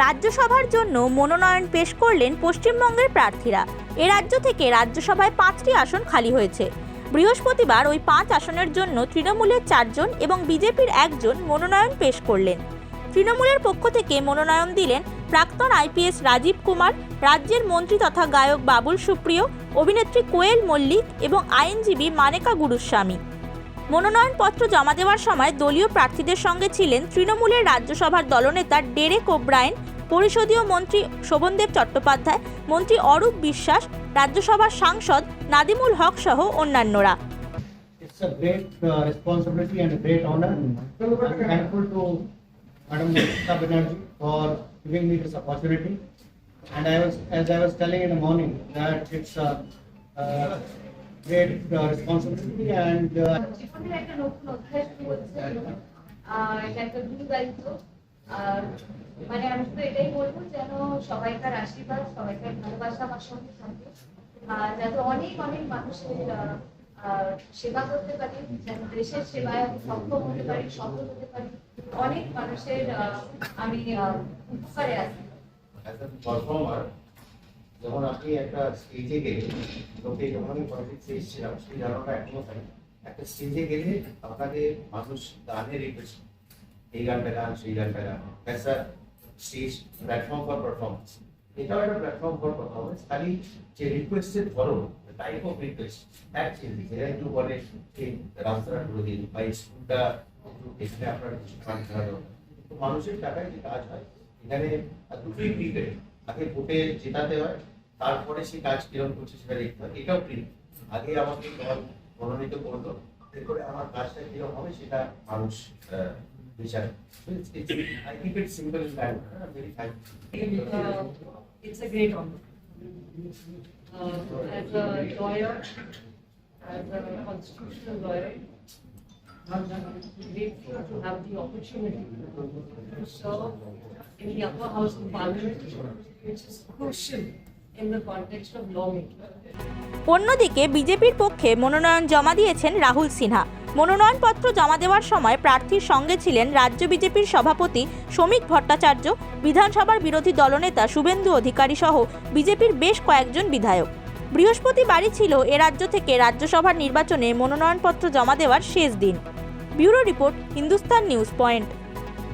রাজ্যসভার জন্য মনোনয়ন পেশ করলেন পশ্চিমবঙ্গের প্রার্থীরা। এ রাজ্য থেকে রাজ্যসভায় 5টি আসন খালি হয়েছে। বৃহস্পতিবার ওই 5 আসনের জন্য তৃণমূলের 4 জন এবং বিজেপির 1 জন মনোনয়ন পেশ করলেন। তৃণমূলের পক্ষ থেকে মনোনয়ন দিলেন প্রাক্তন আইপিএস রাজীব কুমার, রাজ্যের মন্ত্রী তথা গায়ক বাবুল সুপ্রিয়, অভিনেত্রী কোয়েল মল্লিক এবং আইনজীবী মানেকা গুরুস্বামী। মনোনয়নপত্র জমা দেওয়ার সময় দলীয় প্রার্থীদের সঙ্গে ছিলেন তৃণমূলের রাজ্যসভার দলনেতা ডেরেক ওব্রায়েন, পরিষদীয় মন্ত্রী শোভনদেব চট্টোপাধ্যায়, মন্ত্রী অরূপ বিশ্বাস, রাজ্যসভার সাংসদ নাদিমুল হক সহ অন্যান্যরা। It's a great responsibility and a great honor. I'm thankful to Madam Mamata Banerjee for giving me this opportunity. And as I was telling in the morning, that it's a great responsibility and জীবনের একটা নতুন অধ্যায় শুরু হচ্ছে। এটা একটা গুরু দায়িত্ব। মানে আমি শুধু এটাই বলবো যেন সবাইকার আশীর্বাদ, সবাইকার ভালোবাসা আমার সঙ্গে থাকে, যাতে অনেক অনেক মানুষের সেবা করতে পারি, যেন দেশের সেবায় সক্ষম হতে পারি, সফল হতে পারি, অনেক মানুষের আমি উপকারে আসি। পারফর্মার যখন আপনি একটা স্টেজে গেলে, লোকে যখন আমি পলিটিক্সে এসেছিলাম সেই ধারণাটা এখনো থাকে। একটা স্টেজে গেলে আপনাকে মানুষ গানে রিকোয়েস্ট, এই গানটা গান, সেই গানটা গান, that's a stage platform for performance. এটাও একটা প্ল্যাটফর্ম ফর পারফরমেন্স। খালি যে রিকোয়েস্টের ধরো, টাইপ অফ রিকোয়েস্ট এক চেঞ্জ, যেটা একটু বলে যে রাস্তাটা করে দিন বা স্কুলটা এখানে আপনার কিছু কাজ করা দরকার। তো মানুষের টাকায় যে কাজ হয় এখানে দুটোই প্রিপেড। আগে ভোটে জেতাতে হয়, তারপরে সেই কাজ কিরকম করছে সেটা দেখতে হয়। এটাও প্রিন্ট। আগে আমাকে দল মনোনীত করলো, এরপরে আমার কাজটা কিরকম হবে সেটা মানুষ বিচার। I keep it simple and bad. I'm very thankful. It's a great honor. As a lawyer, as a constitutional lawyer, I'm grateful to have the opportunity to serve in the upper house of parliament, which is crucial in the context of lawmaking. অন্যদিকে বিজেপির পক্ষে মনোনয়ন জমা দিয়েছেন রাহুল সিনহা। মনোনয়নপত্র জমা দেওয়ার সময় প্রার্থীর সঙ্গে ছিলেন রাজ্য বিজেপির সভাপতি শ্রমিক ভট্টাচার্য, বিধানসভার বিরোধী দলনেতা শুভেন্দু অধিকারী সহ বিজেপির বেশ কয়েকজন বিধায়ক। বৃহস্পতিবারই ছিল এ রাজ্য থেকে রাজ্যসভার নির্বাচনে মনোনয়নপত্র জমা দেওয়ার শেষ দিন। Bureau report, Hindustan news point.